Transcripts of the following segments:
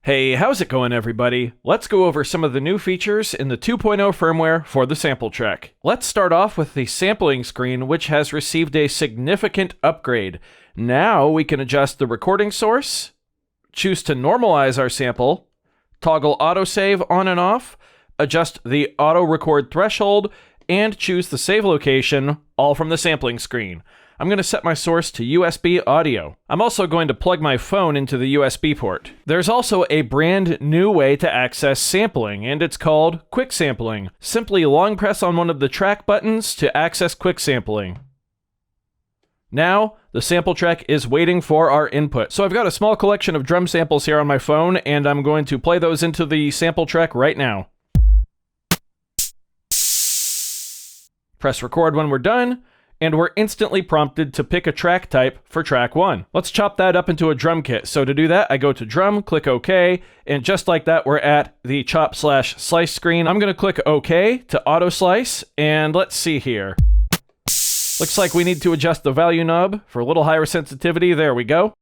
Hey, how's it going everybody? Let's go over some of the new features in the 2.0 firmware for the SmplTrek. Let's start off with the sampling screen, which has received a significant upgrade. Now we can adjust the recording source, choose to normalize our sample, toggle autosave on and off, adjust the auto record threshold, and choose the save location, all from the sampling screen. I'm going to set my source to USB audio. I'm also going to plug my phone into the USB port. There's also a brand new way to access sampling, and it's called quick sampling. Simply long press on one of the track buttons to access quick sampling. Now, the SmplTrek is waiting for our input. So I've got a small collection of drum samples here on my phone, and I'm going to play those into the SmplTrek right now. Press record when we're done, and we're instantly prompted to pick a track type for track 1. Let's chop that up into a drum kit. So to do that, I go to drum, click OK, and just like that, we're at the chop/slice screen. I'm going to click OK to auto slice, and let's see here. Looks like we need to adjust the value knob for a little higher sensitivity. There we go.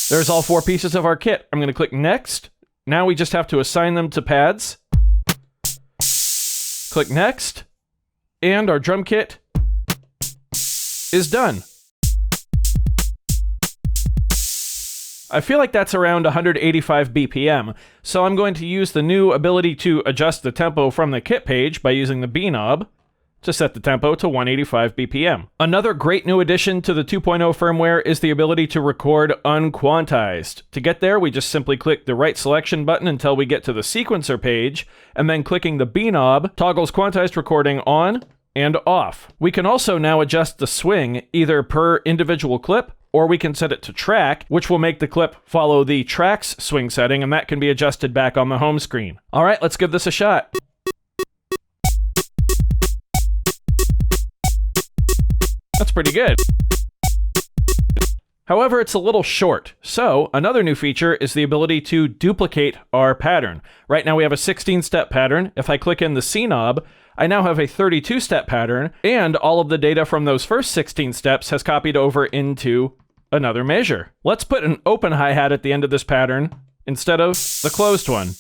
There's all 4 pieces of our kit. I'm going to click next. Now we just have to assign them to pads. Click next, and our drum kit is done. I feel like that's around 185 BPM, so I'm going to use the new ability to adjust the tempo from the kit page by using the B knob to set the tempo to 185 BPM. Another great new addition to the 2.0 firmware is the ability to record unquantized. To get there, we just simply click the right selection button until we get to the sequencer page, and then clicking the B knob toggles quantized recording on and off. We can also now adjust the swing either per individual clip, or we can set it to track, which will make the clip follow the track's swing setting, and that can be adjusted back on the home screen. All right, let's give this a shot. That's pretty good. However, it's a little short. So another new feature is the ability to duplicate our pattern. Right now we have a 16-step pattern. If I click in the C knob, I now have a 32-step pattern, and all of the data from those first 16 steps has copied over into another measure. Let's put an open hi-hat at the end of this pattern instead of the closed one.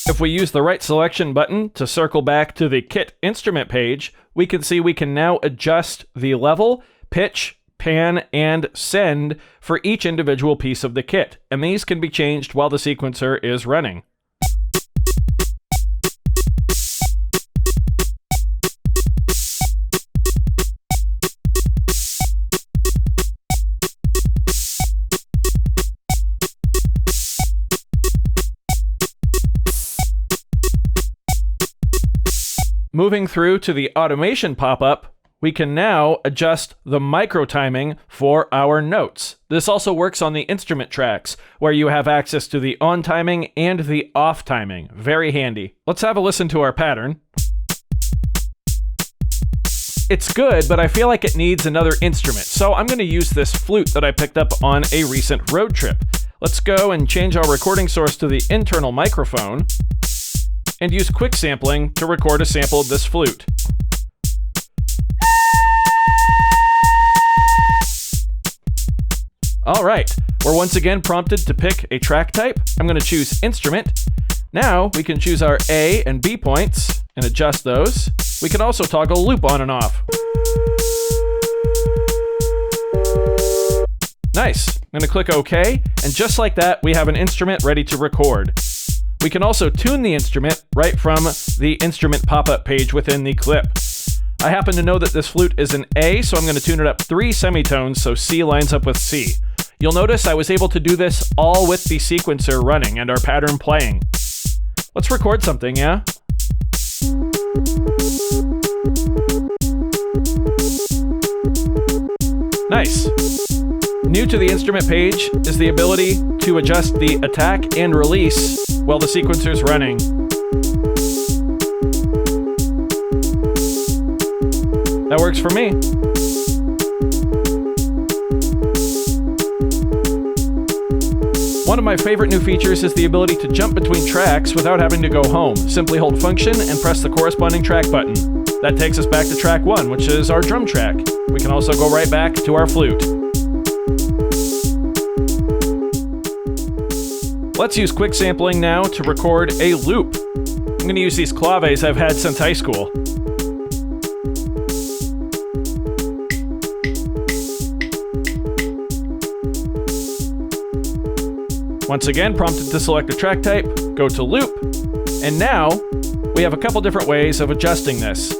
If we use the right selection button to circle back to the kit instrument page, we can see we can now adjust the level, pitch, pan, and send for each individual piece of the kit, and these can be changed while the sequencer is running. Moving through to the automation pop-up, we can now adjust the micro timing for our notes. This also works on the instrument tracks, where you have access to the on timing and the off timing. Very handy. Let's have a listen to our pattern. It's good, but I feel like it needs another instrument, so I'm going to use this flute that I picked up on a recent road trip. Let's go and change our recording source to the internal microphone, and use quick sampling to record a sample of this flute. All right, we're once again prompted to pick a track type. I'm going to choose instrument. Now we can choose our A and B points and adjust those. We can also toggle loop on and off. Nice. I'm going to click OK, and just like that, we have an instrument ready to record. We can also tune the instrument right from the instrument pop-up page within the clip. I happen to know that this flute is an A, so I'm going to tune it up 3 semitones so C lines up with C. You'll notice I was able to do this all with the sequencer running and our pattern playing. Let's record something, yeah? Nice. New to the instrument page is the ability to adjust the attack and release while the sequencer's running. That works for me. One of my favorite new features is the ability to jump between tracks without having to go home. Simply hold function and press the corresponding track button. That takes us back to track 1, which is our drum track. We can also go right back to our flute. Let's use quick sampling now to record a loop. I'm going to use these claves I've had since high school. Once again, prompted to select a track type, go to loop, and now we have a couple different ways of adjusting this.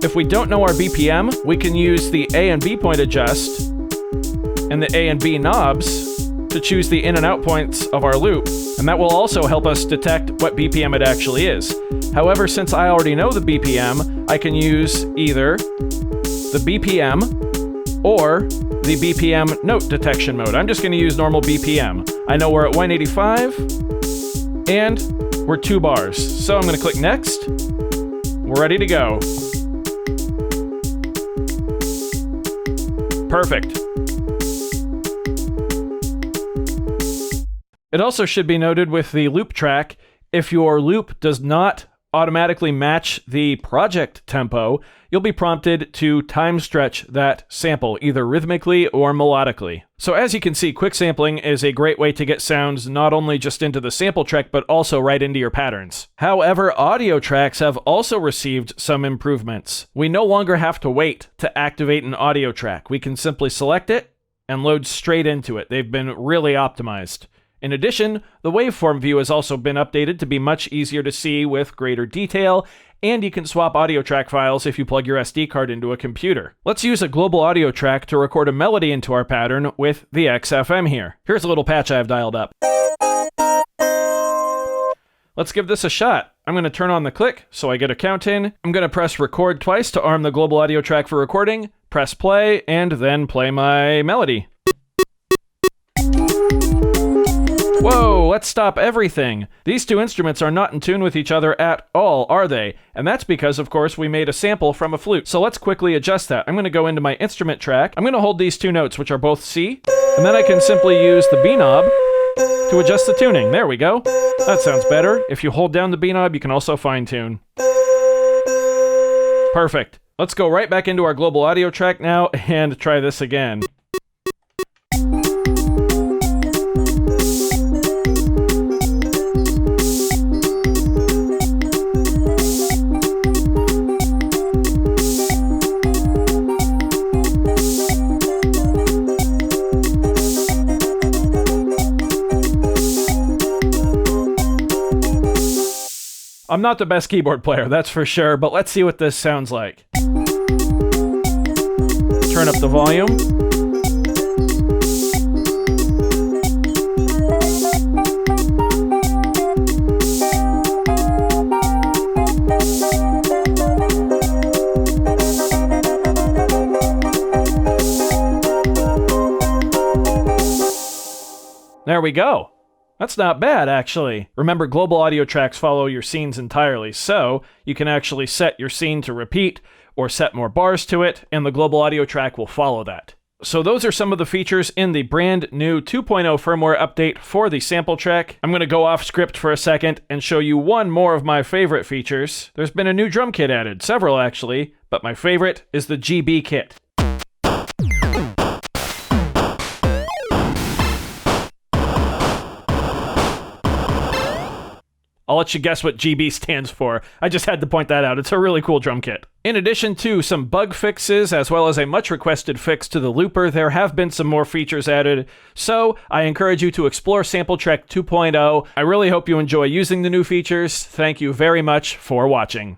If we don't know our BPM, we can use the A and B point adjust and the A and B knobs to choose the in and out points of our loop, and that will also help us detect what BPM it actually is. However, since I already know the BPM, I can use either the BPM or the BPM note detection mode. I'm just going to use normal BPM. I know we're at 185 and we're 2 bars. So I'm going to click next. We're ready to go. Perfect. It also should be noted with the loop track, if your loop does not automatically match the project tempo, you'll be prompted to time stretch that sample, either rhythmically or melodically. So as you can see, quick sampling is a great way to get sounds not only just into the SmplTrek, but also right into your patterns. However, audio tracks have also received some improvements. We no longer have to wait to activate an audio track. We can simply select it and load straight into it. They've been really optimized. In addition, the Waveform View has also been updated to be much easier to see with greater detail, and you can swap audio track files if you plug your SD card into a computer. Let's use a global audio track to record a melody into our pattern with the XFM here. Here's a little patch I've dialed up. Let's give this a shot. I'm going to turn on the click so I get a count in. I'm going to press record twice to arm the global audio track for recording, press play, and then play my melody. Whoa, let's stop everything. These two instruments are not in tune with each other at all, are they? And that's because, of course, we made a sample from a flute. So let's quickly adjust that. I'm going to go into my instrument track. I'm going to hold these two notes, which are both C, and then I can simply use the B knob to adjust the tuning. There we go. That sounds better. If you hold down the B knob, you can also fine tune. Perfect. Let's go right back into our global audio track now and try this again. I'm not the best keyboard player, that's for sure, but let's see what this sounds like. Turn up the volume. There we go. That's not bad, actually. Remember, global audio tracks follow your scenes entirely, so you can actually set your scene to repeat or set more bars to it, and the global audio track will follow that. So those are some of the features in the brand new 2.0 firmware update for the SmplTrek. I'm going to go off script for a second and show you one more of my favorite features. There's been a new drum kit added, several actually, but my favorite is the GB kit. I'll let you guess what GB stands for. I just had to point that out. It's a really cool drum kit. In addition to some bug fixes, as well as a much requested fix to the looper, there have been some more features added, so I encourage you to explore SmplTrek 2.0. I really hope you enjoy using the new features. Thank you very much for watching.